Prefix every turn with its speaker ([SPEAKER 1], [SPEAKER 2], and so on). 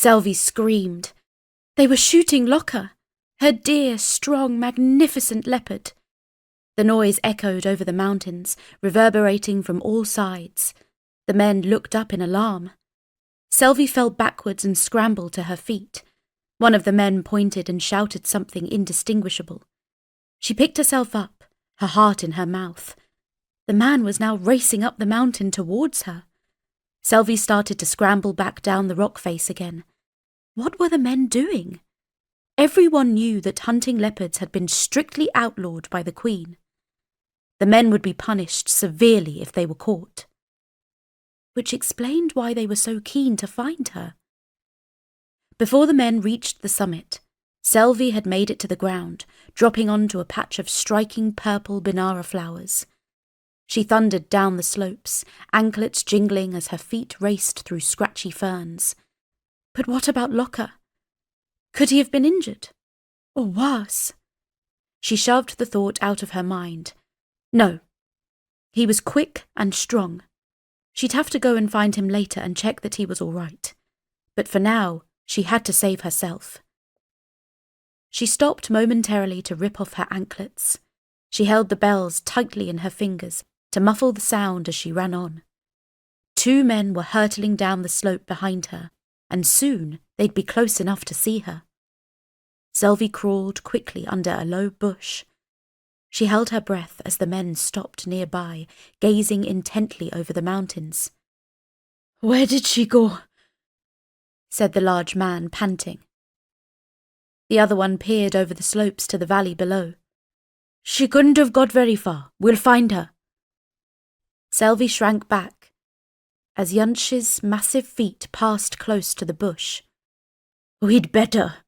[SPEAKER 1] Selvi screamed. They were shooting Lokka, her dear, strong, magnificent leopard. The noise echoed over the mountains, reverberating from all sides. The men looked up in alarm. Selvi fell backwards and scrambled to her feet. One of the men pointed and shouted something indistinguishable. She picked herself up, her heart in her mouth. The man was now racing up the mountain towards her. Selvi started to scramble back down the rock face again. What were the men doing? Everyone knew that hunting leopards had been strictly outlawed by the Queen. The men would be punished severely if they were caught. Which explained why they were so keen to find her. Before the men reached the summit, Selvi had made it to the ground, dropping onto a patch of striking purple banana flowers. She thundered down the slopes, anklets jingling as her feet raced through scratchy ferns. But what about Lokka? Could he have been injured? Or worse? She shoved the thought out of her mind. No. He was quick and strong. She'd have to go and find him later and check that he was all right. But for now, she had to save herself. She stopped momentarily to rip off her anklets. She held the bells tightly in her fingers to muffle the sound as she ran on. 2 men were hurtling down the slope behind her, and soon they'd be close enough to see her. Selvi crawled quickly under a low bush. She held her breath as the men stopped nearby, gazing intently over the mountains. "Where did she go?" said the large man, panting. The other one peered over the slopes to the valley below. "She couldn't have got very far. We'll find her." Selvi shrank back as Yunsh's massive feet passed close to the bush. "We'd better,"